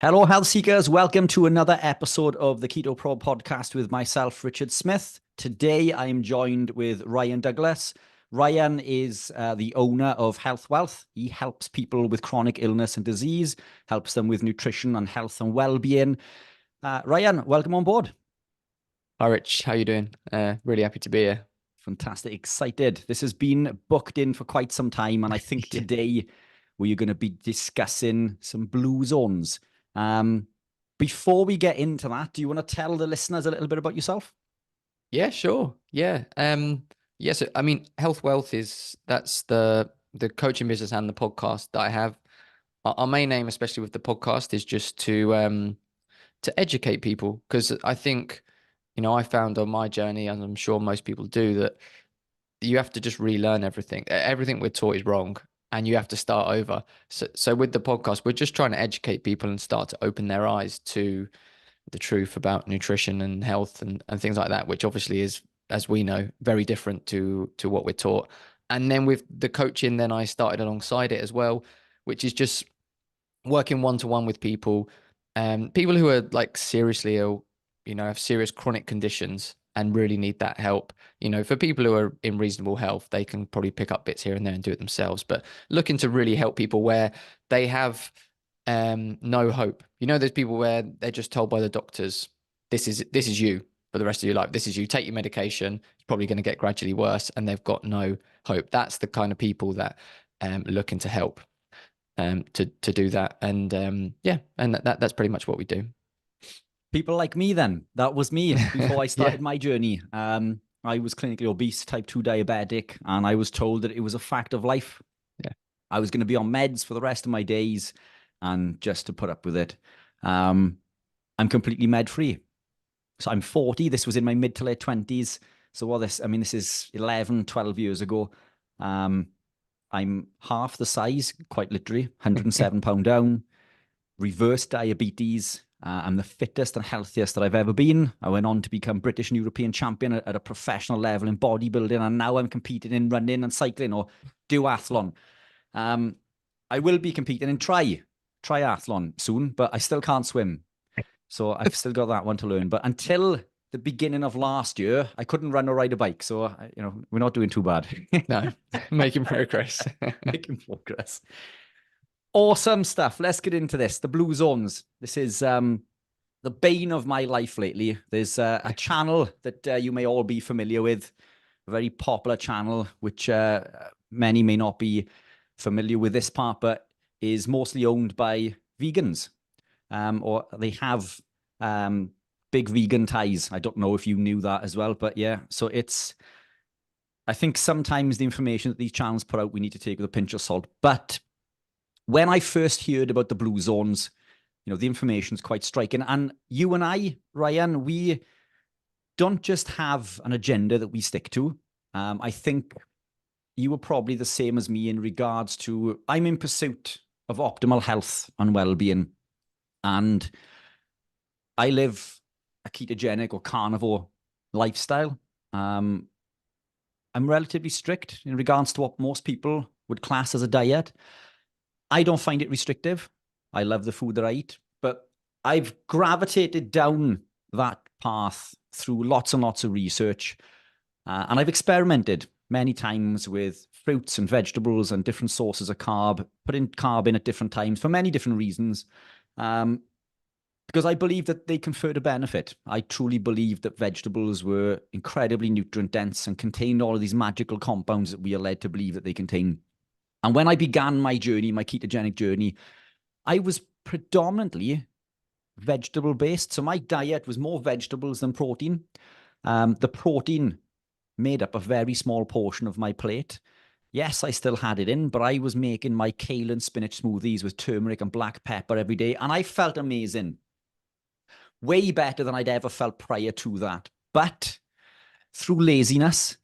Hello, health seekers. Welcome to another episode of the Keto Pro podcast with myself, Richard Smith. Today, I am joined with Ryan Douglas. Ryan is the owner of Health Wealth. He helps people with chronic illness and disease, helps them with nutrition and health and well-being. Ryan, welcome on board. Hi, Rich. How you doing? Really happy to be here. Fantastic. Excited. This has been booked in for quite some time, and I think today we're going to be discussing some blue zones. Before we get into that, do you want to tell the listeners a little bit about yourself? Yeah, sure. Yeah. Yes. I mean, Health Wealth that's the coaching business and the podcast that I have. Our main aim, especially with the podcast, is just to educate people, because I think, I found on my journey, and I'm sure most people do, that you have to just relearn everything. Everything we're taught is wrong, and you have to start over. So with the podcast, we're just trying to educate people and start to open their eyes to the truth about nutrition and health and things like that, which obviously is, as we know, very different to what we're taught. And then with the coaching, then I started alongside it as well, which is just working one-to-one with people, people who are like seriously ill, have serious chronic conditions and really need that help. For people who are in reasonable health, they can probably pick up bits here and there and do it themselves, but looking to really help people where they have no hope. There's people where they're just told by the doctors, this is you for the rest of your life. This is you. Take your medication. It's probably going to get gradually worse, and they've got no hope. That's the kind of people that looking to help to do that. And that's pretty much what we do. People like me then. That was me before I started my journey. I was clinically obese, type 2 diabetic, and I was told that it was a fact of life. Yeah. I was going to be on meds for the rest of my days, and just to put up with it. I'm completely med-free. So I'm 40. This was in my mid to late 20s. So this is 11, 12 years ago. I'm half the size, quite literally, 107 pound down, reverse diabetes. I'm the fittest and healthiest that I've ever been. I went on to become British and European champion at a professional level in bodybuilding, and now I'm competing in running and cycling, or duathlon. I will be competing in triathlon soon, but I still can't swim. So I've still got that one to learn. But until the beginning of last year, I couldn't run or ride a bike. So, we're not doing too bad. No, making progress. Making progress. Awesome stuff. Let's get into this. The blue zones. This is the bane of my life lately. There's a channel that you may all be familiar with, a very popular channel, which many may not be familiar with this part, but is mostly owned by vegans, or they have big vegan ties. I don't know if you knew that as well, but yeah. So I think sometimes the information that these channels put out, we need to take with a pinch of salt. But when I first heard about the blue zones, the information is quite striking. And you and I, Ryan, we don't just have an agenda that we stick to. I think you were probably the same as me in regards to, I'm in pursuit of optimal health and well-being. And I live a ketogenic or carnivore lifestyle. I'm relatively strict in regards to what most people would class as a diet. I don't find it restrictive. I love the food that I eat, but I've gravitated down that path through lots and lots of research. And I've experimented many times with fruits and vegetables and different sources of carb, putting carb in at different times for many different reasons. Because I believe that they conferred a benefit. I truly believe that vegetables were incredibly nutrient dense and contained all of these magical compounds that we are led to believe that they contain. And when I began my journey, my ketogenic journey, I was predominantly vegetable based. So my diet was more vegetables than protein. The protein made up a very small portion of my plate. Yes, I still had it in, but I was making my kale and spinach smoothies with turmeric and black pepper every day, and I felt amazing. Way better than I'd ever felt prior to that. But through laziness,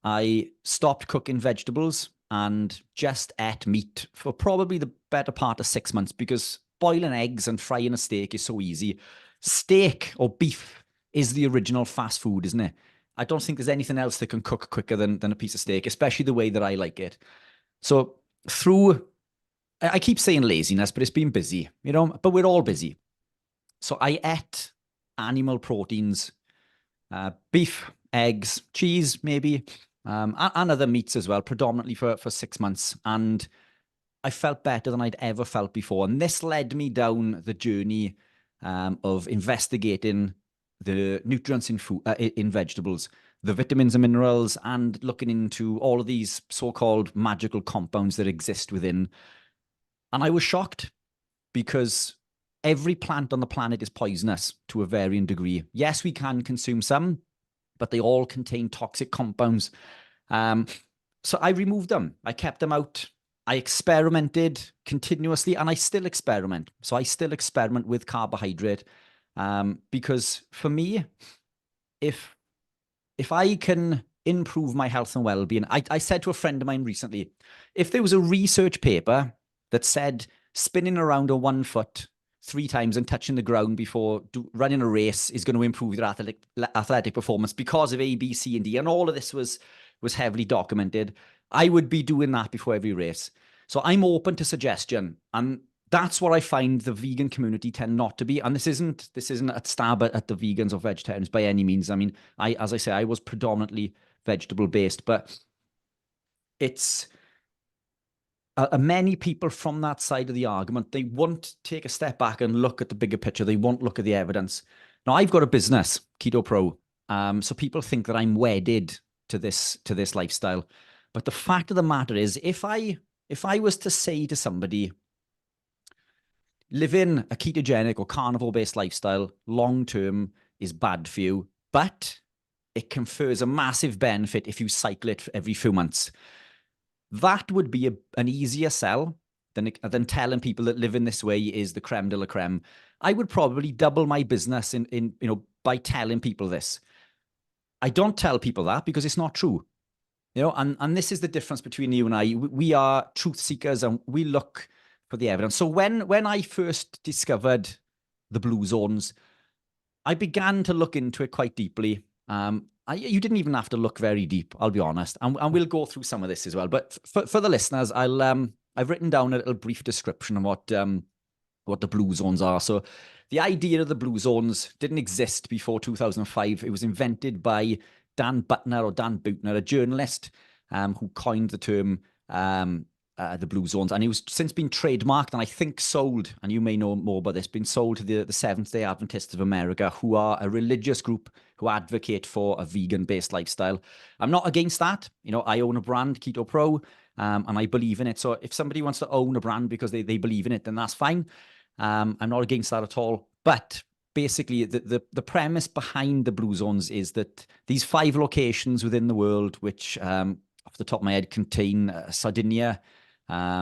I stopped cooking vegetables and just ate meat for probably the better part of 6 months, because boiling eggs and frying a steak is so easy. Steak or beef is the original fast food, isn't it? I don't think there's anything else that can cook quicker than a piece of steak, especially the way that I like it. So I keep saying laziness, but it's been busy, but we're all busy. So I ate animal proteins, beef, eggs, cheese, maybe, and other meats as well, predominantly for 6 months. And I felt better than I'd ever felt before. And this led me down the journey of investigating the nutrients in food, in vegetables, the vitamins and minerals, and looking into all of these so-called magical compounds that exist within. And I was shocked because every plant on the planet is poisonous to a varying degree. Yes, we can consume some, but they all contain toxic compounds. So I removed them. I kept them out. I experimented continuously, and I still experiment. So I still experiment with carbohydrate because for me, if I can improve my health and well-being, I said to a friend of mine recently, if there was a research paper that said spinning around on 1 foot 3 times and touching the ground before running a race is going to improve your athletic performance because of A, B, C, and D, and all of this was heavily documented, I would be doing that before every race. So I'm open to suggestion, and that's what I find the vegan community tend not to be. And this isn't a stab at the vegans or vegetarians by any means. I mean, as I say, I was predominantly vegetable based, but it's many people from that side of the argument, they won't take a step back and look at the bigger picture. They won't look at the evidence. Now, I've got a business, Keto Pro. So people think that I'm wedded to this lifestyle. But the fact of the matter is, if I was to say to somebody, living a ketogenic or carnivore-based lifestyle long-term is bad for you, but it confers a massive benefit if you cycle it every few months, that would be an easier sell than telling people that living this way is the creme de la creme. I would probably double my business in by telling people this. I don't tell people that because it's not true. And this is the difference between you and I. We are truth seekers and we look for the evidence. So when I first discovered the blue zones, I began to look into it quite deeply. You didn't even have to look very deep, I'll be honest. And we'll go through some of this as well. But for the listeners, I've written down a little brief description of what the blue zones are. So the idea of the blue zones didn't exist before 2005. It was invented by Dan Butner, a journalist who coined the term the blue zones, and it was since been trademarked and I think sold, and you may know more about this, been sold to the Seventh-day Adventists of America, who are a religious group who advocate for a vegan-based lifestyle. I'm not against that. I own a brand, Keto Pro, and I believe in it. So if somebody wants to own a brand because they believe in it, then that's fine. I'm not against that at all. But basically, the premise behind the blue zones is that these 5 locations within the world, which off the top of my head contain Sardinia,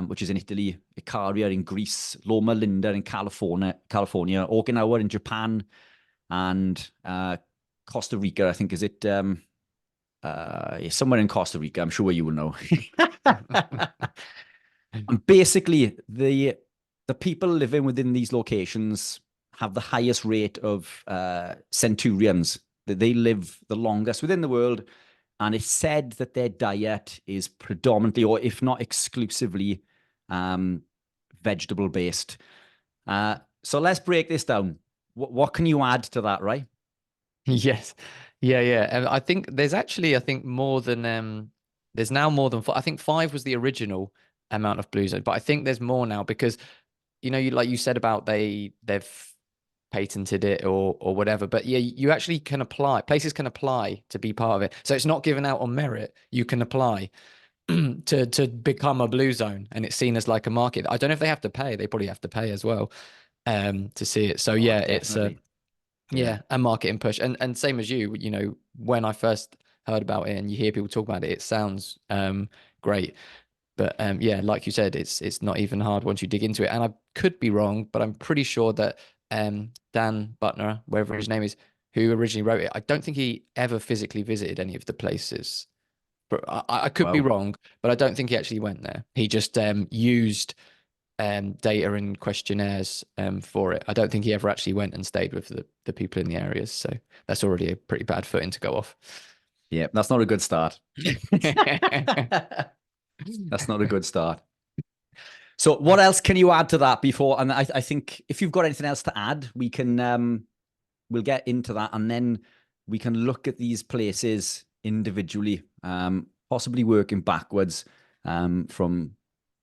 which is in Italy, Ikaria in Greece, Loma in California, Okinawa in Japan, and Costa Rica, I think, is it somewhere in Costa Rica, I'm sure you will know. And basically, the people living within these locations have the highest rate of centurions. That they live the longest within the world. And it's said that their diet is predominantly, or if not exclusively, vegetable-based. So let's break this down. What can you add to that, right? Yes. Yeah. I think there's actually, more than, there's now more than 4. I think 5 was the original amount of blue zones, but I think there's more now because, like you said about they've patented it or whatever, but yeah, you actually can apply, places can apply to be part of it. So it's not given out on merit. You can apply to become a blue zone, and it's seen as like a market. I don't know if they have to pay. They probably have to pay as well to see it. So yeah, definitely. It's a marketing push. And same as you, when I first heard about it and you hear people talk about it, it sounds great. But yeah, like you said, it's not even hard once you dig into it. And I could be wrong, but I'm pretty sure that Dan Butner, wherever his name is, who originally wrote it, I don't think he ever physically visited any of the places. But I could be wrong, but I don't think he actually went there. He just used data and questionnaires for it. I don't think he ever actually went and stayed with the people in the areas. So that's already a pretty bad footing to go off. Yeah, that's not a good start. That's not a good start. So what else can you add to that before? And I think if you've got anything else to add, we can, we'll get into that, and then we can look at these places individually, possibly working backwards from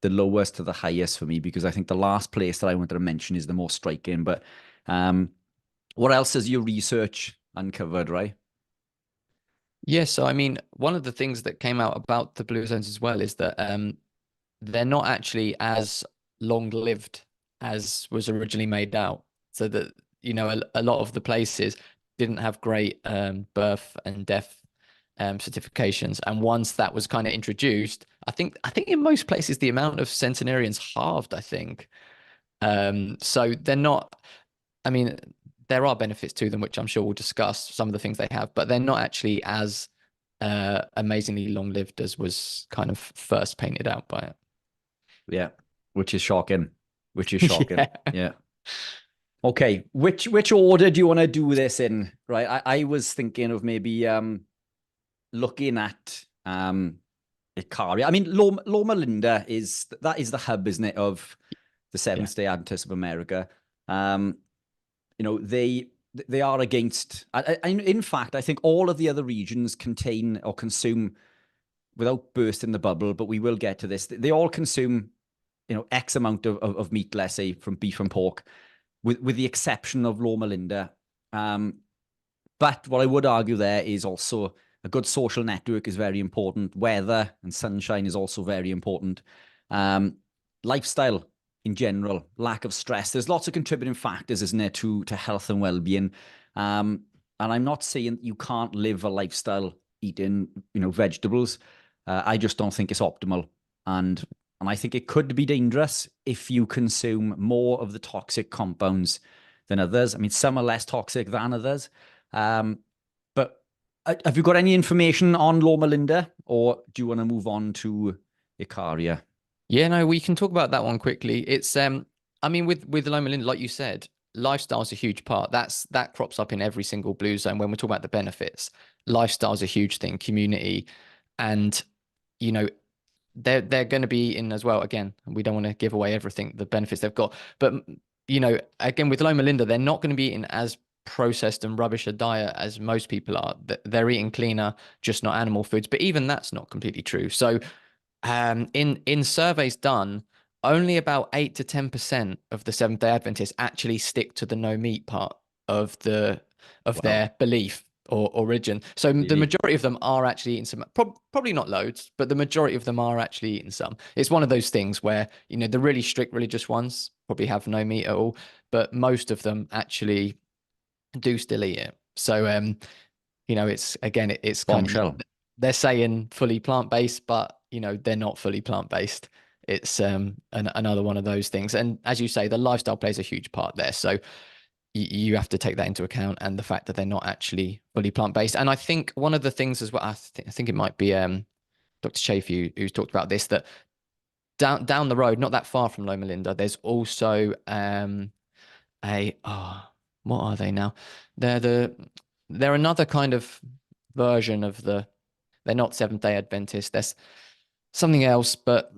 the lowest to the highest for me, because I think the last place that I wanted to mention is the most striking. But what else has your research uncovered, right? Yeah, so I mean, one of the things that came out about the blue zones as well is that they're not actually as long-lived as was originally made out. So that, you know, a lot of the places didn't have great birth and death certifications. And once that was kind of introduced, I think in most places the amount of centenarians halved, I think. So they're not, I mean, there are benefits to them, which I'm sure we'll discuss some of the things they have, but they're not actually as amazingly long-lived as was kind of first painted out by it. Yeah, which is shocking. Which is shocking. Yeah. Yeah. Okay, which order do you want to do this in? Right, I was thinking of maybe looking at Ikaria. I mean, Loma Linda is the hub, isn't it, of the Seventh-day Adventists of America. You know, they are against. In fact, I think all of the other regions contain or consume, without bursting the bubble, but we will get to this. They all consume, you know, X amount of meat, let's say, from beef and pork, with the exception of Loma Linda. But what I would argue there is also a good social network is very important. Weather and sunshine is also very important. Lifestyle in general, lack of stress. There's lots of contributing factors, isn't there, to health and well-being. And I'm not saying you can't live a lifestyle eating, you know, vegetables. I just don't think it's optimal. And I think it could be dangerous if you consume more of the toxic compounds than others. I mean, some are less toxic than others. But have you got any information on Loma Linda, or do you want to move on to Ikaria? Yeah, no, we can talk about that one quickly. It's I mean, with Loma Linda, like you said, lifestyle's a huge part. That crops up in every single blue zone when we talk about the benefits. Lifestyle's a huge thing, community, and you know, they're going to be in as well. Again, we don't want to give away everything, the benefits they've got, but you know, again with Loma Linda, they're not going to be eating as processed and rubbish a diet as most people are. They're eating cleaner, just not animal foods. But even that's not completely true. So in surveys done, only about 8 to 10% of the Seventh-day Adventists actually stick to the no meat part of their belief or origin. So the majority of them are actually eating some, probably not loads, but the majority of them are actually eating some. It's one of those things where, you know, the really strict religious ones probably have no meat at all, but most of them actually do still eat it. So you know, it's again, it's kind of, they're saying fully plant-based, but you know, they're not fully plant-based. It's another one of those things. And as you say, the lifestyle plays a huge part there. So you have to take that into account, and the fact that they're not actually fully plant-based. And I think one of the things as well, I think it might be Dr. Chafee who's talked about this, that down the road, not that far from Loma Linda, there's also what are they now? They're another kind of version of they're not Seventh-day Adventist. There's something else, but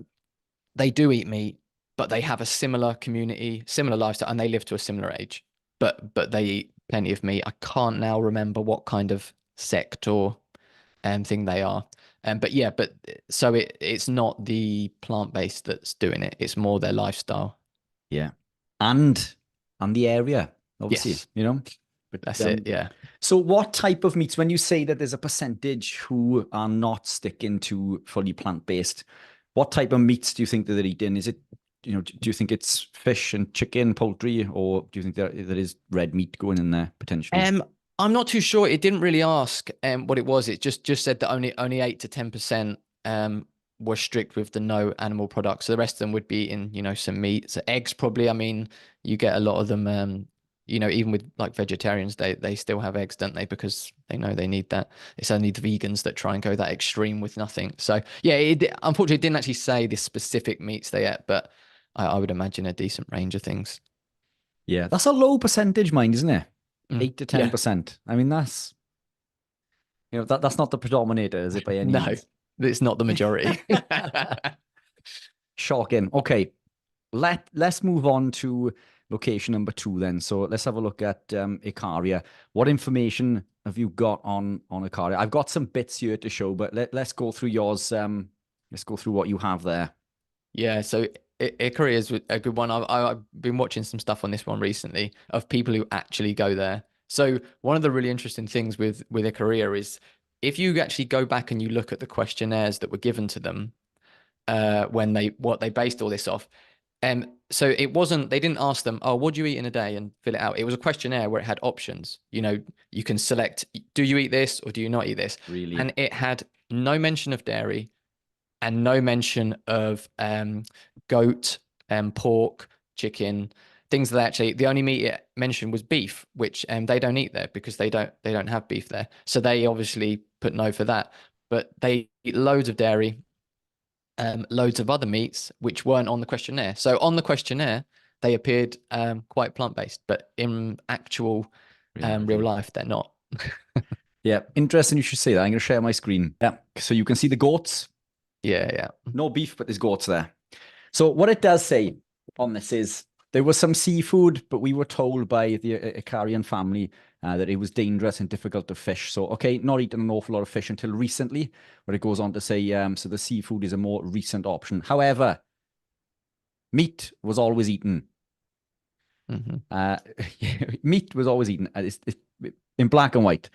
they do eat meat, but they have a similar community, similar lifestyle, and they live to a similar age. But they eat plenty of meat. I can't now remember what kind of sect or thing they are. But yeah, so it's not the plant-based that's doing it. It's more their lifestyle. Yeah. And the area, obviously, Yes. you know. But that's it. Yeah. So what type of meats, when you say that there's a percentage who are not sticking to fully plant-based, what type of meats do you think that they're eating? Is it, you know, do you think it's fish and chicken, poultry, or do you think there is red meat going in there potentially? I'm not too sure. It didn't really ask what it was. It just said that only 8 to 10% were strict with the no animal products. So the rest of them would be in, you know, some meat. So eggs probably. I mean, you get a lot of them. You know, even with like vegetarians, they still have eggs, don't they? Because they know they need that. It's only the vegans that try and go that extreme with nothing. So yeah, unfortunately, it didn't actually say the specific meats they ate, but I would imagine a decent range of things. Yeah, that's a low percentage, mind, isn't it? 8 to 10%. I mean, that's, you know, that's not the predominator, is it, by any No, means? it's not the majority. Shocking. Okay. let's move on to location number 2 then. So let's have a look at Ikaria. What information have you got on Ikaria? I've got some bits here to show, but let's go through yours. Let's go through what you have there. Yeah, so Ikaria is a good one. I've been watching some stuff on this one recently of people who actually go there. So one of the really interesting things with Ikaria is if you actually go back and you look at the questionnaires that were given to them, when what they based all this off. So it wasn't, they didn't ask them, oh, what do you eat in a day and fill it out. It was a questionnaire where it had options. You know, you can select, do you eat this or do you not eat this? Really? And it had no mention of dairy and no mention of goat, pork, chicken, things that actually, the only meat it mentioned was beef, which they don't eat there because they don't have beef there. So they obviously put no for that. But they eat loads of dairy, loads of other meats which weren't on the questionnaire. So on the questionnaire, they appeared quite plant-based, but in actual real life, they're not. Yeah, interesting you should say that. I'm going to share my screen. Yeah, so you can see the goats. Yeah. No beef, but there's goats there. So what it does say on this is there was some seafood, but we were told by the Ikarian family that it was dangerous and difficult to fish. So, okay, not eating an awful lot of fish until recently, but it goes on to say, so the seafood is a more recent option. However, meat was always eaten. Meat was always eaten in black and white.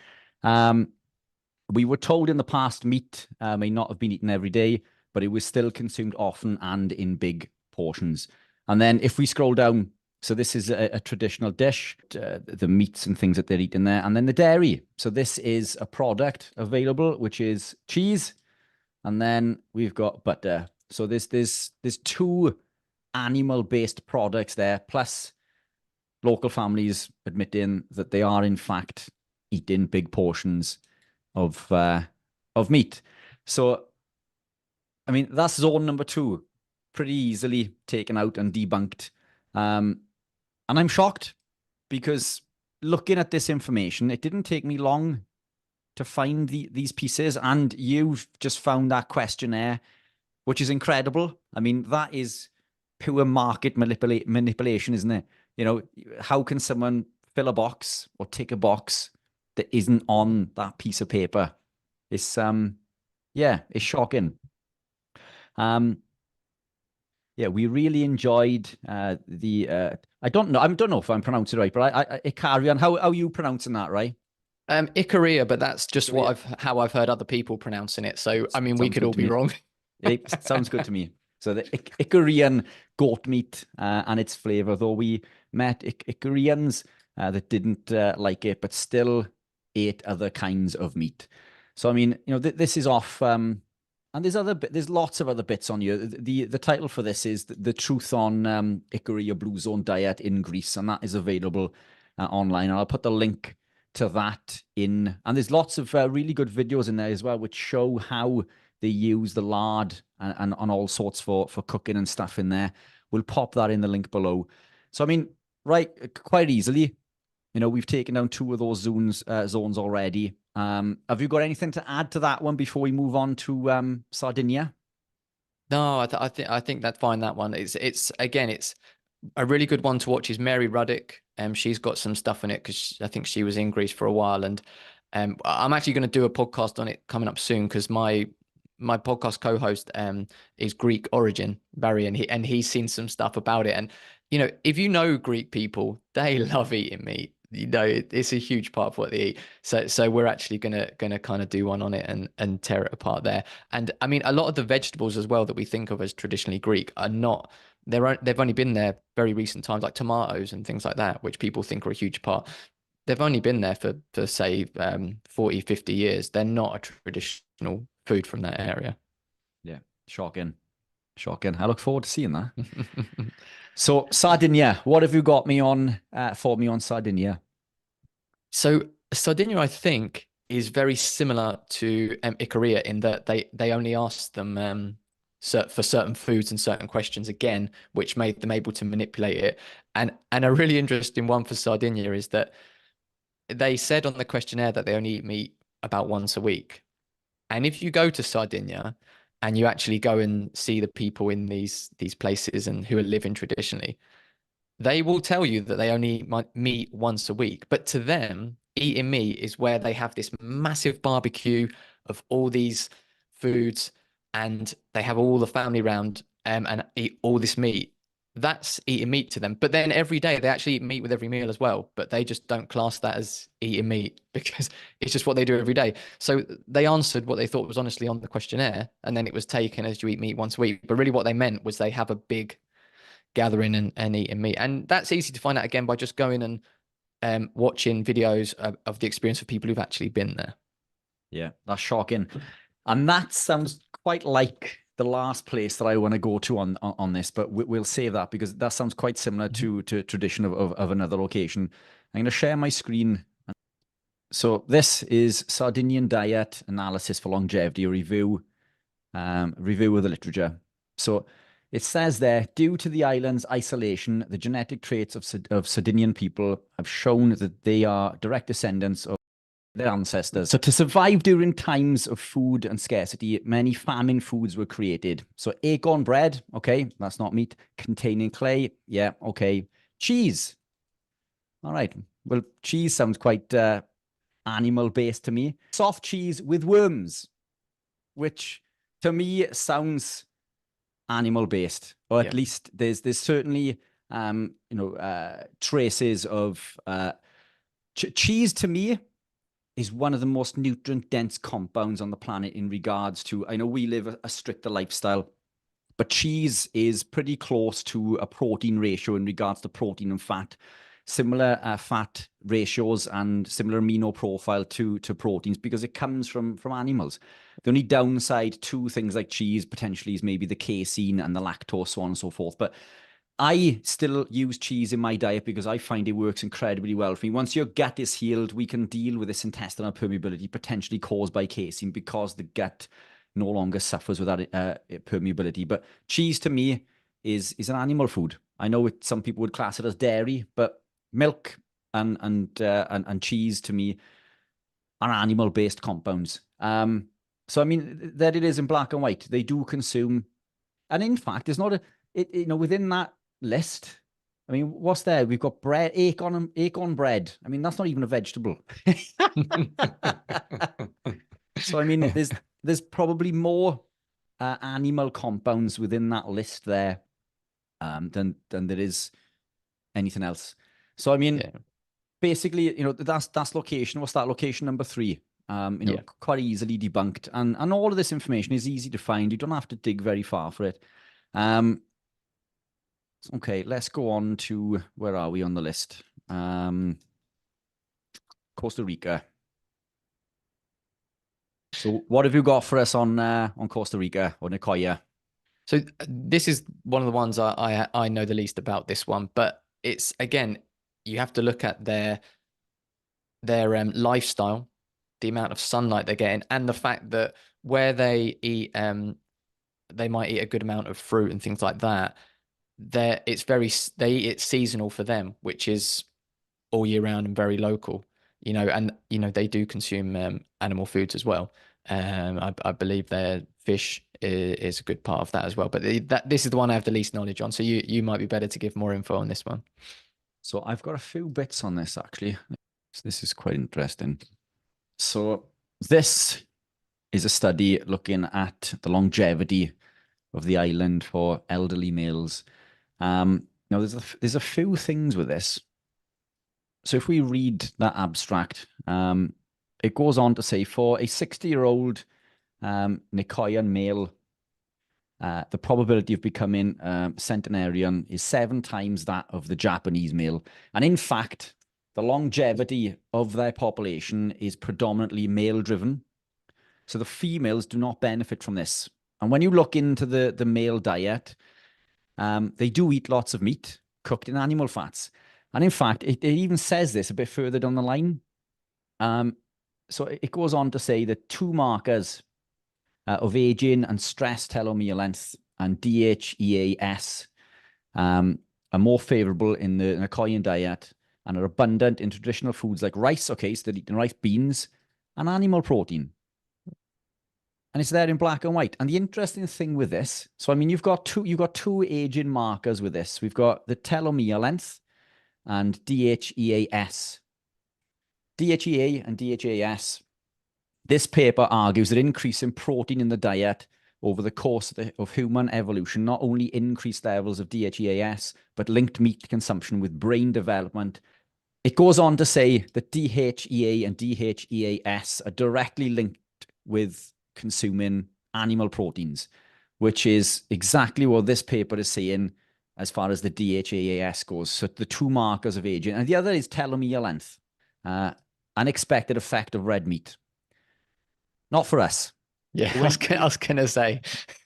We were told in the past meat may not have been eaten every day, but it was still consumed often and in big portions. And then if we scroll down, so this is a traditional dish, the meats and things that they're eating there, and then the dairy. So this is a product available, which is cheese, and then we've got butter. So there's 2 animal-based products there, plus local families admitting that they are in fact eating big portions of meat. So, I mean, that's zone number 2, pretty easily taken out and debunked. And I'm shocked because looking at this information, it didn't take me long to find these pieces, and you've just found that questionnaire, which is incredible. I mean, that is pure market manipulation, isn't it? You know, how can someone fill a box or tick a box that isn't on that piece of paper? It's it's shocking. Yeah, we really enjoyed I don't know if I'm pronouncing it right, but Ikaria. How are you pronouncing that, right? Ikaria, but that's just Ikaria. how I've heard other people pronouncing it. So I mean, we could all be wrong. It sounds good to me. So the Ikarian goat meat and its flavor, though we met Ikarians that didn't like it, but still ate other kinds of meat. So I mean, you know, this is off. And there's lots of other bits on here. The title for this is the truth on Ikaria Blue Zone diet in Greece, and that is available online. And I'll put the link to that in. And there's lots of really good videos in there as well, which show how they use the lard and all sorts for cooking and stuff in there. We'll pop that in the link below. So I mean, right, quite easily, you know, we've taken down 2 of those zones already. Have you got anything to add to that one before we move on to Sardinia? No, I think that's fine. That one, it's again, it's a really good one to watch. Is Mary Ruddick. She's got some stuff in it because I think she was in Greece for a while, and I'm actually going to do a podcast on it coming up soon because my podcast co-host is Greek origin, Barry, and he's seen some stuff about it. And you know, if you know Greek people, they love eating meat. You know, it's a huge part of what they eat. So we're actually gonna kind of do one on it and tear it apart there. And I mean, a lot of the vegetables as well that we think of as traditionally Greek are not. They've only been there very recent times, like tomatoes and things like that, which people think are a huge part. They've only been there for say 40, 50 years. They're not a traditional food from that area. Yeah, shocking. I look forward to seeing that. So Sardinia, what have you got me on for me on Sardinia? So Sardinia, I think, is very similar to Ikaria in that they only asked them for certain foods and certain questions again, which made them able to manipulate it. And a really interesting one for Sardinia is that they said on the questionnaire that they only eat meat about once a week. And if you go to Sardinia, and you actually go and see the people in these places and who are living traditionally, they will tell you that they only eat meat once a week. But to them, eating meat is where they have this massive barbecue of all these foods, and they have all the family round and eat all this meat. That's eating meat to them. But then every day they actually eat meat with every meal as well. But they just don't class that as eating meat because it's just what they do every day. So they answered what they thought was honestly on the questionnaire, and then it was taken as you eat meat once a week. But really what they meant was they have a big gathering and eating meat. And that's easy to find out again by just going and watching videos of the experience of people who've actually been there. Yeah, that's shocking. And that sounds quite like the last place that I want to go to on this, but we'll save that because that sounds quite similar to tradition of another location. I'm going to share my screen. So this is Sardinian diet analysis for longevity review, review of the literature. So it says there, due to the island's isolation, the genetic traits of Sardinian people have shown that they are direct descendants of their ancestors. So to survive during times of food and scarcity, many famine foods were created. So acorn bread, okay, that's not meat. Containing clay, yeah, okay. Cheese, all right. Well, cheese sounds quite animal-based to me. Soft cheese with worms, which to me sounds animal-based, or at least there's certainly traces of cheese. To me, is one of the most nutrient-dense compounds on the planet in regards to, I know we live a stricter lifestyle, but cheese is pretty close to a protein ratio in regards to protein and fat. Similar fat ratios and similar amino profile to proteins because it comes from animals. The only downside to things like cheese potentially is maybe the casein and the lactose, so on and so forth. But I still use cheese in my diet because I find it works incredibly well for me. Once your gut is healed, we can deal with this intestinal permeability potentially caused by casein because the gut no longer suffers with that permeability. But cheese to me is an animal food. I know some people would class it as dairy, but milk and cheese to me are animal-based compounds. So I mean, there it is in black and white. They do consume, and in fact, there's not within that list. I mean, what's there? We've got bread, acorn bread. I mean, that's not even a vegetable. So I mean, there's probably more animal compounds within that list there than there is anything else. So I mean, basically, that's location. What's that? Location number 3. Quite easily debunked, and all of this information is easy to find. You don't have to dig very far for it. Okay, let's go on to, where are we on the list? Costa Rica. So what have you got for us on Costa Rica or Nicoya? So this is one of the ones I know the least about, this one, but it's, again, you have to look at their lifestyle, the amount of sunlight they're getting, and the fact that where they eat, they might eat a good amount of fruit and things like that. They eat it seasonal for them, which is all year round and very local, and they do consume animal foods as well. I believe their fish is a good part of that as well. But this is the one I have the least knowledge on. So you might be better to give more info on this one. So I've got a few bits on this actually. So this is quite interesting. So this is a study looking at the longevity of the island for elderly males. Now there's a few things with this. So if we read that abstract, it goes on to say for a 60-year-old Nicoyan male, the probability of becoming centenarian is 7 times that of the Japanese male. And in fact, the longevity of their population is predominantly male-driven. So the females do not benefit from this. And when you look into the male diet, they do eat lots of meat cooked in animal fats. And in fact, it even says this a bit further down the line. So it goes on to say that 2 markers of aging and stress telomere length and DHEAS are more favorable in the Nicoyan diet and are abundant in traditional foods like rice, okay, so they're eating rice, beans, and animal protein. and it's there in black and white. And the interesting thing with this, so I mean, you've got two aging markers with this. We've got the telomere length and DHEAS. DHEA and DHEAS. This paper argues that increase in protein in the diet over the course of human evolution not only increased levels of DHEAS, but linked meat consumption with brain development. It goes on to say that DHEA and DHEAS are directly linked with consuming animal proteins, which is exactly what this paper is saying as far as the DHEAS goes. So the two markers of aging. And the other is telomere length, unexpected effect of red meat. Not for us. Yeah, I was gonna say.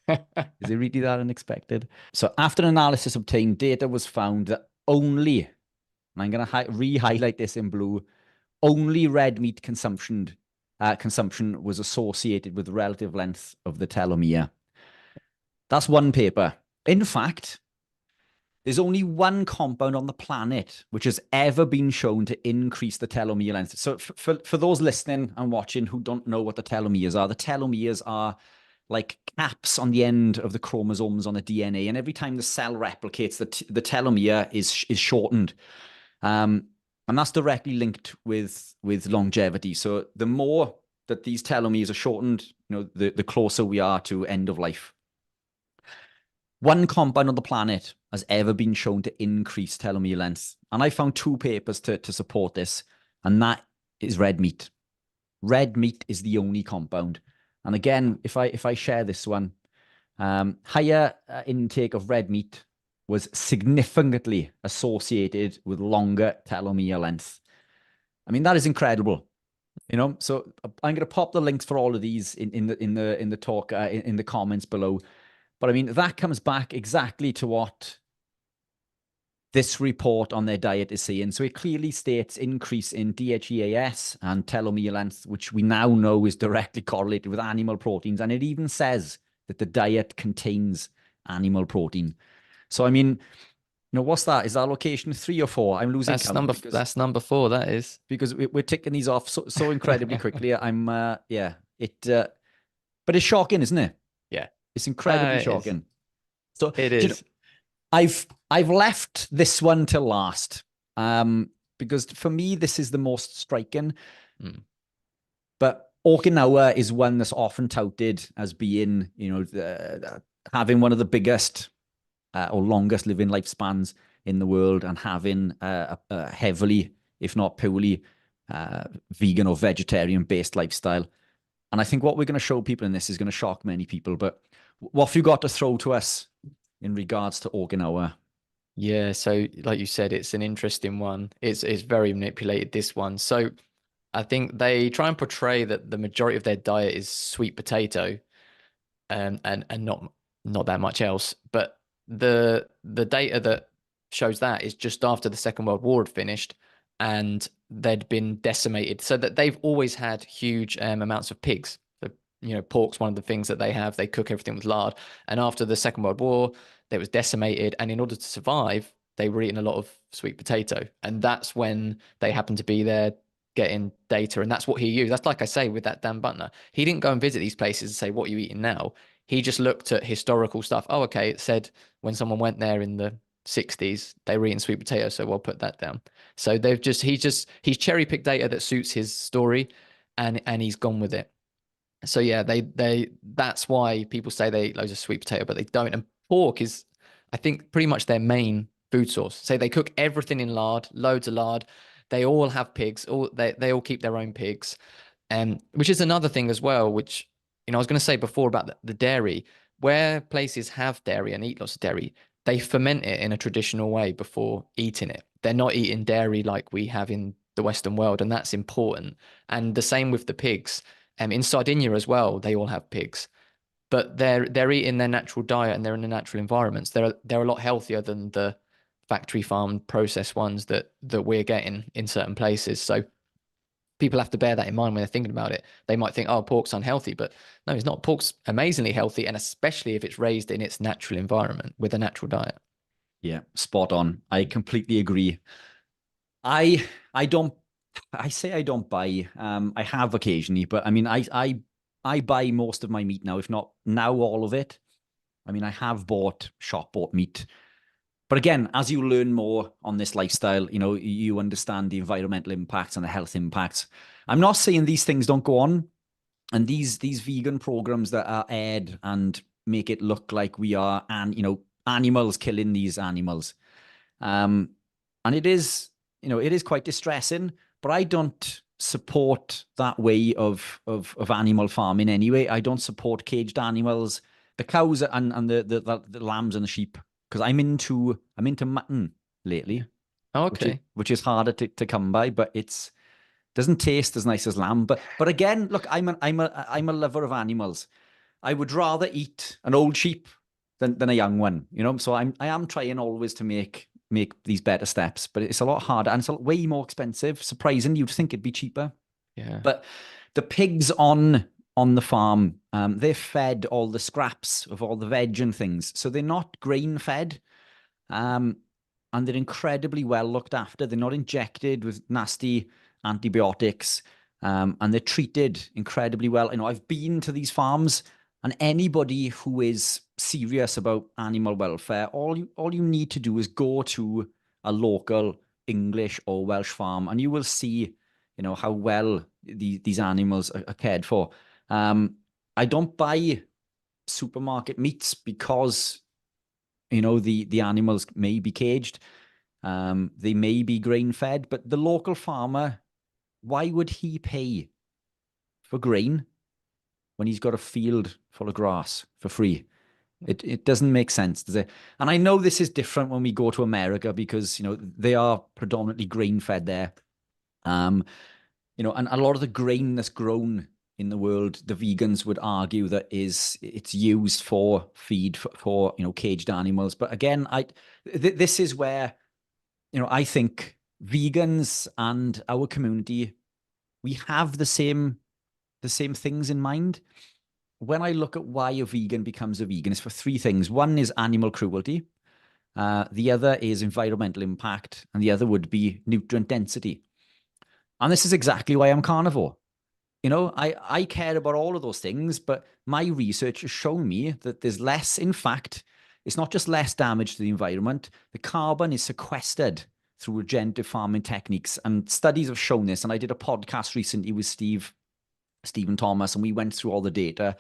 Is it really that unexpected? So after analysis obtained, data was found that only, and I'm going to re-highlight this in blue, only red meat consumption was associated with the relative length of the telomere. That's one paper. In fact, there's only one compound on the planet which has ever been shown to increase the telomere length. So for those listening and watching who don't know what the telomeres are like caps on the end of the chromosomes on the DNA. And every time the cell replicates, the telomere is shortened. And that's directly linked with longevity. So the more that these telomeres are shortened, the closer we are to end of life. One compound on the planet has ever been shown to increase telomere length. And I found two papers to support this, and that is red meat. Red meat is the only compound. And again, if I share this one, higher intake of red meat was significantly associated with longer telomere length. I mean, that is incredible. So I'm going to pop the links for all of these in the talk in the comments below. But I mean, that comes back exactly to what this report on their diet is saying. So it clearly states increase in DHEAS and telomere length, which we now know is directly correlated with animal proteins. And it even says that the diet contains animal protein. So, I mean, what's that? Is that location 3 or 4? I'm losing count. That's number 4. That is because we're ticking these off so incredibly quickly. But it's shocking, isn't it? Yeah, it's incredibly shocking. So it is. I've left this one to last, because for me this is the most striking. But Okinawa is one that's often touted as being, having one of the biggest or longest living lifespans in the world, and having a heavily, if not purely, vegan or vegetarian based lifestyle. And I think what we're going to show people in this is going to shock many people. But what have you got to throw to us in regards to Okinawa? Yeah, so like you said, it's an interesting one. It's very manipulated, this one. So I think they try and portray that the majority of their diet is sweet potato, and not that much else. But the data that shows that is just after the Second World War had finished and they'd been decimated. So that they've always had huge amounts of pigs. So, pork's one of the things that they have. They cook everything with lard. And after the Second World War, it was decimated. And in order to survive, they were eating a lot of sweet potato. And that's when they happened to be there getting data. And that's what he used. That's like I say with that Dan Butner. He didn't go and visit these places and say, what are you eating now? He just looked at historical stuff. Oh, okay. It said when someone went there in the 60s, they were eating sweet potato. So we'll put that down. So he's cherry picked data that suits his story, and he's gone with it. So yeah, that's why people say they eat loads of sweet potato, but they don't. And pork is, I think, pretty much their main food source. So they cook everything in lard, loads of lard. They all have pigs. They all keep their own pigs, which is another thing as well. Which I was going to say before about the dairy. Where places have dairy and eat lots of dairy, they ferment it in a traditional way before eating it. They're not eating dairy like we have in the Western world, and that's important. And the same with the pigs. In Sardinia as well, they all have pigs, but they're eating their natural diet and they're in the natural environments. They're a lot healthier than the factory farmed processed ones that we're getting in certain places. So people have to bear that in mind when they're thinking about it. They might think, oh, pork's unhealthy, but no, it's not. Pork's amazingly healthy, and especially if it's raised in its natural environment with a natural diet. Yeah, spot on. I completely agree. I don't buy. I have occasionally, but I mean, I I buy most of my meat now, if not now all of it. I mean, I have shop bought meat. But again, as you learn more on this lifestyle, you understand the environmental impacts and the health impacts. I'm not saying these things don't go on. And these vegan programs that are aired and make it look like we are, animals killing these animals. And it is quite distressing, but I don't support that way of animal farming anyway. I don't support caged animals, the cows and the lambs and the sheep, because I'm into mutton lately. Okay. Which is harder to come by, but it's doesn't taste as nice as lamb. But again, look, I'm a lover of animals. I would rather eat an old sheep than a young one, So I am trying always to make these better steps, but it's a lot harder and it's way more expensive. Surprisingly, you'd think it'd be cheaper. Yeah. But the pigs on the farm, they're fed all the scraps of all the veg and things, so they're not grain fed, and they're incredibly well looked after. They're not injected with nasty antibiotics, and they're treated incredibly well. I've been to these farms, and anybody who is serious about animal welfare, all you need to do is go to a local English or Welsh farm, and you will see, how well these animals are cared for. I don't buy supermarket meats because, the animals may be caged. They may be grain fed, but the local farmer, why would he pay for grain when he's got a field full of grass for free? It doesn't make sense, does it? And I know this is different when we go to America because, they are predominantly grain fed there. And a lot of the grain that's grown in the world, the vegans would argue that it's used for feed for caged animals. But again, this is where, I think vegans and our community, we have the same things in mind. When I look at why a vegan becomes a vegan, it's for three things. One is animal cruelty. The other is environmental impact. And the other would be nutrient density. And this is exactly why I'm carnivore. I care about all of those things, but my research has shown me that there's less. In fact, it's not just less damage to the environment. The carbon is sequestered through regenerative farming techniques. And studies have shown this. And I did a podcast recently with Stephen Thomas, and we went through all the data.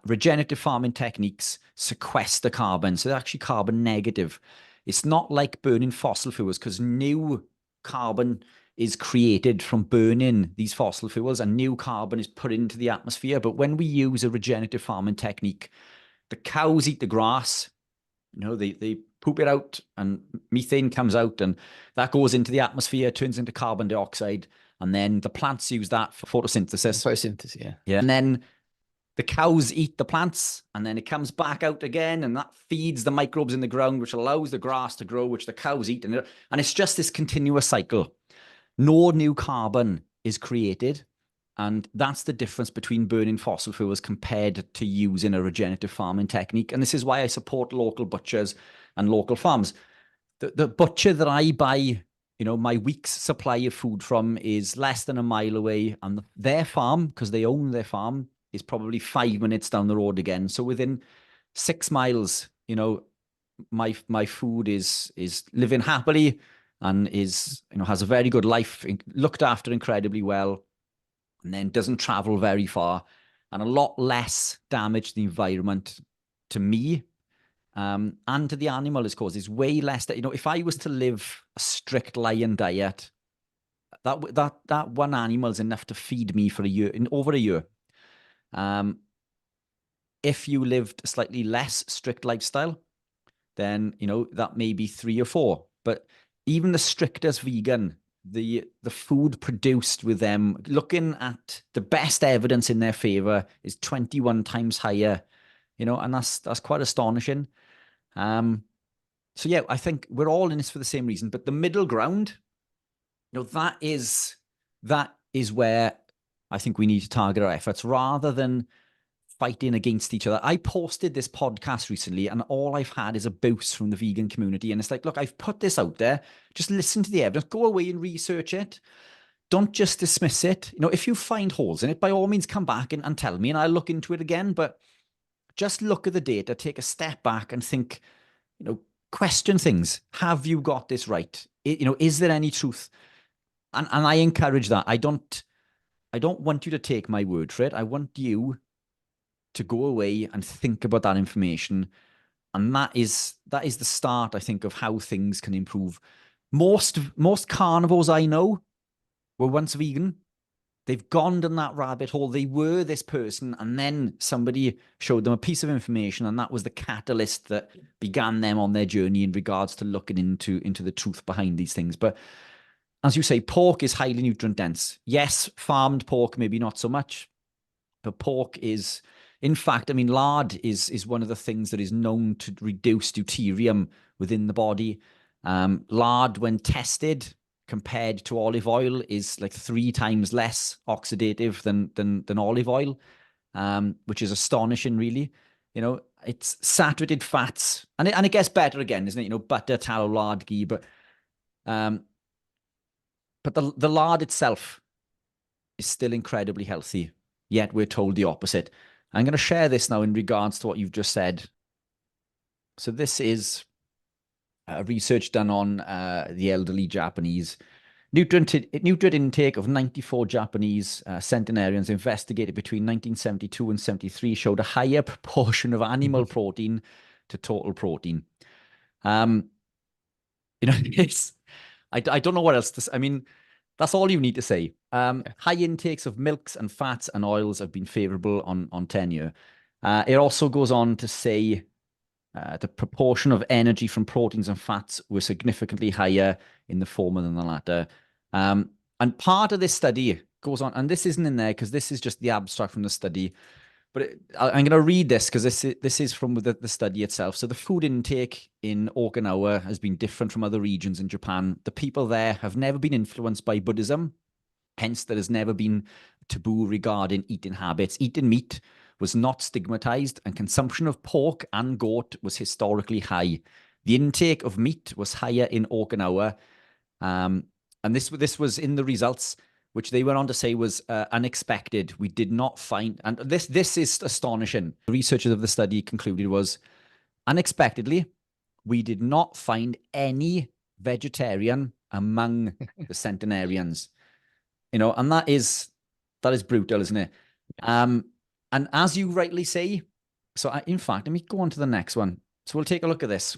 Regenerative farming techniques sequester carbon. So they're actually carbon negative. It's not like burning fossil fuels, because new carbon is created from burning these fossil fuels and new carbon is put into the atmosphere. But when we use a regenerative farming technique, the cows eat the grass, they poop it out and methane comes out and that goes into the atmosphere, turns into carbon dioxide. And then the plants use that for photosynthesis. Photosynthesis, yeah. Yeah. And then the cows eat the plants and then it comes back out again and that feeds the microbes in the ground, which allows the grass to grow, which the cows eat. And it's just this continuous cycle. No new carbon is created. And that's the difference between burning fossil fuels compared to using a regenerative farming technique. And this is why I support local butchers and local farms. The butcher that I buy, my week's supply of food from is less than a mile away. And their farm, because they own their farm, is probably 5 minutes down the road again. So within 6 miles, my food is living happily and is, has a very good life, looked after incredibly well, and then doesn't travel very far, and a lot less damage to the environment to me and to the animal is caused. Is way less. If I was to live a strict lion diet, that one animal is enough to feed me for a year, over a year. If you lived a slightly less strict lifestyle, then that may be 3 or 4. But even the strictest vegan, the food produced with them, looking at the best evidence in their favor, is 21 times higher, and that's quite astonishing. So yeah, I think we're all in this for the same reason, but the middle ground, that is where I think we need to target our efforts rather than fighting against each other. I posted this podcast recently and all I've had is a boost from the vegan community. And it's like, look, I've put this out there. Just listen to the evidence, go away and research it. don't just dismiss it. You know, if you find holes in it, by all means, come back and tell me, and I'll look into it again. But just look at the data, take a step back and think, you know, question things. Have you got this right? You know, is there any truth? And I encourage that. I don't want you to take my word for it. I want you to go away and think about that information. And that is the start, I think, of how things can improve. Most carnivores I know were once vegan. They've gone down that rabbit hole. They were this person, and then somebody showed them a piece of information, and that was the catalyst that began them on their journey in regards to looking into the truth behind these things. But as you say, pork is highly nutrient dense. Yes, farmed pork, maybe not so much, but pork is, in fact, I mean, lard is one of the things that is known to reduce deuterium within the body. Lard, when tested, compared to olive oil, is like 3 times less oxidative than olive oil, which is astonishing, really. You know, it's saturated fats, and it gets better again, isn't it? You know, butter, tallow, lard, ghee, but the lard itself is still incredibly healthy, yet we're told the opposite. I'm going to share this now in regards to what you've just said. So this is research done on the elderly Japanese. Nutrient intake of 94 Japanese centenarians investigated between 1972 and 73 showed a higher proportion of animal protein to total protein. You know, I don't know what else to say. I mean, that's all you need to say. High intakes of milks and fats and oils have been favorable on tenure. It also goes on to say the proportion of energy from proteins and fats were significantly higher in the former than the latter. And part of this study goes on, and this isn't in there because this is just the abstract from the study, but I'm going to read this because this is from the study itself. So the food intake in Okinawa has been different from other regions in Japan. The people there have never been influenced by Buddhism. Hence, there has never been taboo regarding eating habits. Eating meat was not stigmatized, and consumption of pork and goat was historically high. The intake of meat was higher in Okinawa, and this was in the results, which they went on to say was unexpected. We did not find, and this is astonishing. The researchers of the study concluded was, unexpectedly, we did not find any vegetarian among the centenarians. You know, and that is brutal, isn't it? Yes. And as you rightly say, so in fact, let me go on to the next one. So we'll take a look at this.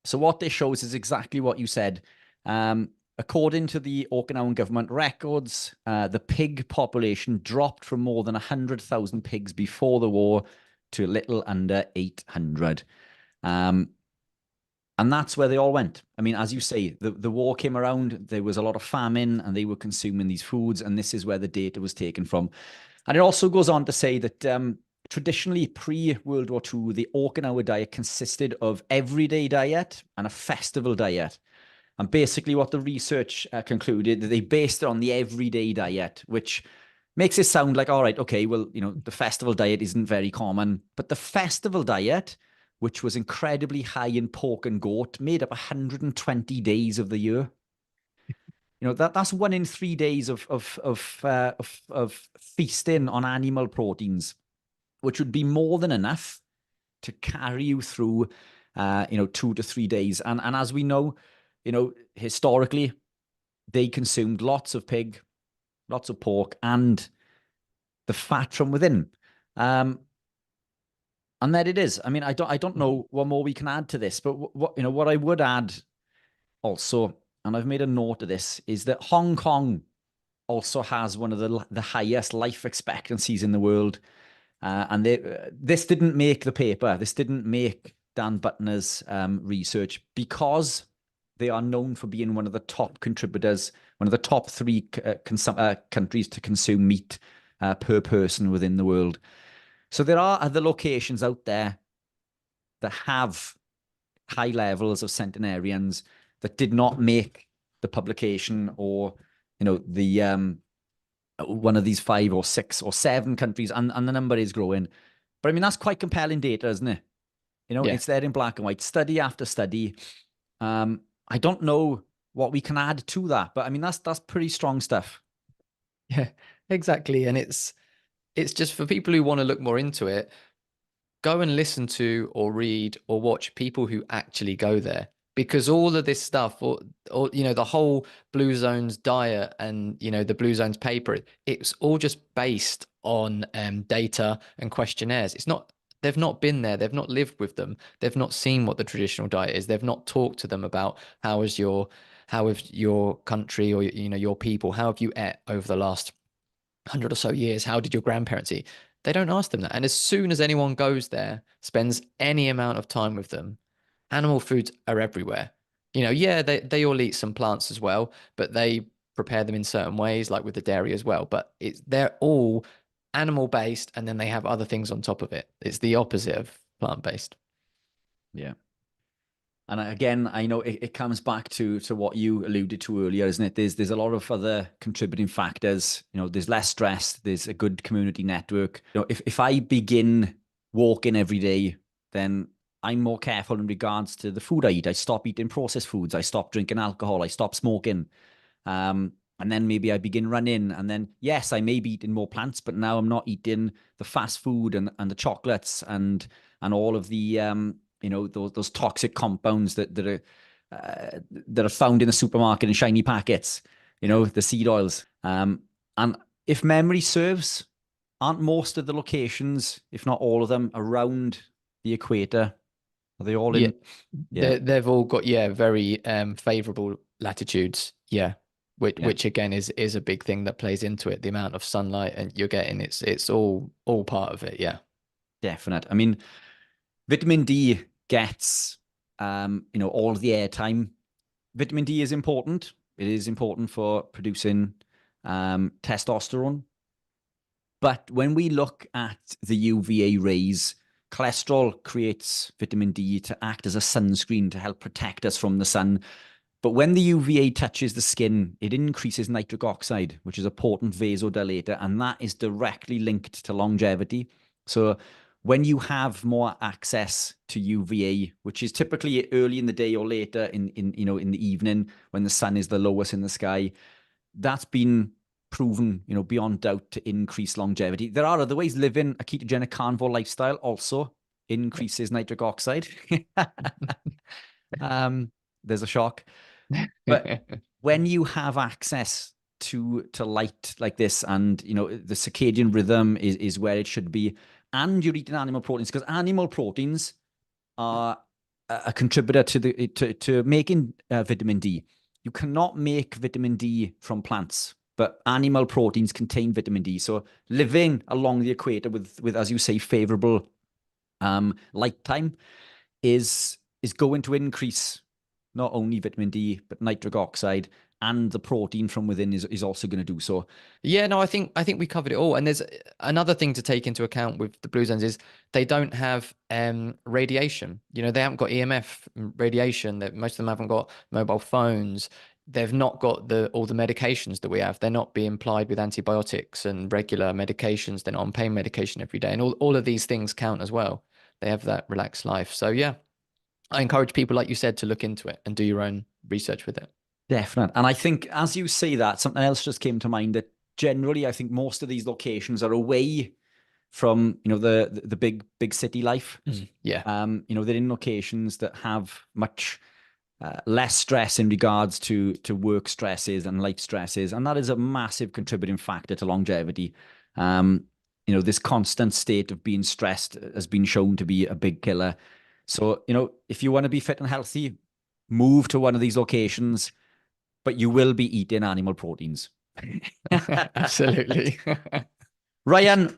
So what this shows is exactly what you said. According to the Okinawan government records, the pig population dropped from more than 100,000 pigs before the war to a little under 800. And that's where they all went. I mean, as you say, the war came around, there was a lot of famine, and they were consuming these foods, and this is where the data was taken from. And it also goes on to say that traditionally, pre-World War II, the Okinawa diet consisted of everyday diet and a festival diet. And basically what the research concluded, that they based it on the everyday diet, which makes it sound like, all right, okay, well, you know, the festival diet isn't very common. But the festival diet, which was incredibly high in pork and goat, made up 120 days of the year. You know, that's 1 in 3 days of feasting on animal proteins, which would be more than enough to carry you through, 2 to 3 days. And as we know, you know, historically, they consumed lots of pig, lots of pork, and the fat from within. And there it is. I mean, I don't know what more we can add to this, but what I would add also, and I've made a note of this, is that Hong Kong also has one of the highest life expectancies in the world. And this didn't make the paper. This didn't make Dan Butner's research, because they are known for being one of the top contributors, one of the top 3 countries to consume meat per person within the world. So there are other locations out there that have high levels of centenarians that did not make the publication, or, you know, the one of these 5 or 6 or 7 countries, and the number is growing. But I mean, that's quite compelling data, isn't it? You know, It's there in black and white, study after study. I don't know what we can add to that, but I mean, that's pretty strong stuff. Yeah, exactly. And it's just for people who want to look more into it, go and listen to or read or watch people who actually go there, because all of this stuff, or the whole Blue Zones diet and the Blue Zones paper, it's all just based on data and questionnaires. It's not, they've not been there, they've not lived with them, they've not seen what the traditional diet is, they've not talked to them about how is your country, or your people, how have you ate over the last 100 or so years, how did your grandparents eat? They don't ask them that. And as soon as anyone goes there, spends any amount of time with them, animal foods are everywhere. Yeah, they all eat some plants as well, but they prepare them in certain ways, like with the dairy as well. But they're all animal based, and then they have other things on top of it. It's the opposite of plant based. Yeah. And again, I know it comes back to what you alluded to earlier, isn't it? There's a lot of other contributing factors. There's less stress. There's a good community network. If I begin walking every day, then I'm more careful in regards to the food I eat. I stop eating processed foods. I stop drinking alcohol. I stop smoking. And then maybe I begin running. And then, yes, I may be eating more plants, but now I'm not eating the fast food and the chocolates and all of the those toxic compounds that are found in the supermarket in shiny packets, the seed oils. And if memory serves, aren't most of the locations, if not all of them, around the equator? Are they all in? Yeah, they've all got very favorable latitudes. Yeah. Which again is a big thing that plays into it. The amount of sunlight and you're getting, it's all part of it. Yeah. Definite. I mean, vitamin D gets all of the airtime. Vitamin D is important. It is important for producing testosterone. But when we look at the UVA rays, cholesterol creates vitamin D to act as a sunscreen to help protect us from the sun. But when the UVA touches the skin, it increases nitric oxide, which is a potent vasodilator, and that is directly linked to longevity. So when you have more access to UVA, which is typically early in the day or later in the evening when the sun is the lowest in the sky, that's been proven, beyond doubt, to increase longevity. There are other ways. Living a ketogenic carnivore lifestyle also increases nitric oxide. There's a shock. But when you have access to light like this, and the circadian rhythm is where it should be, and you're eating animal proteins, because animal proteins are a contributor to making vitamin D. You cannot make vitamin D from plants, but animal proteins contain vitamin D. So living along the equator with as you say, favorable light time is going to increase not only vitamin D, but nitric oxide, and the protein from within is also going to do so. Yeah, no, I think we covered it all. And there's another thing to take into account with the Blue Zones is they don't have radiation. They haven't got EMF radiation. That most of them haven't got mobile phones. They've not got all the medications that we have. They're not being applied with antibiotics and regular medications. They're not on pain medication every day. And all of these things count as well. They have that relaxed life. So yeah, I encourage people, like you said, to look into it and do your own research with it. Definitely. And I think as you say that, something else just came to mind, that generally I think most of these locations are away from, the big city life. Yeah. They're in locations that have much less stress in regards to work stresses and life stresses. And that is a massive contributing factor to longevity. This constant state of being stressed has been shown to be a big killer. So, if you want to be fit and healthy, move to one of these locations, but you will be eating animal proteins. Absolutely. Ryan,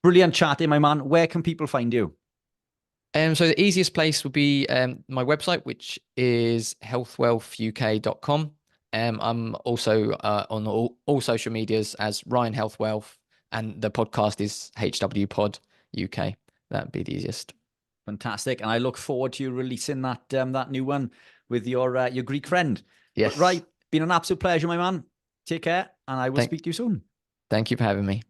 brilliant chatting, my man. Where can people find you? So the easiest place would be my website, which is healthwealthuk.com. I'm also on all social medias as Ryan Health Wealth, and the podcast is HW Pod UK. That'd be the easiest. Fantastic, and I look forward to you releasing that new one with your Greek friend. Yes. But right, been an absolute pleasure, my man. Take care, and I will speak to you soon. Thank you for having me.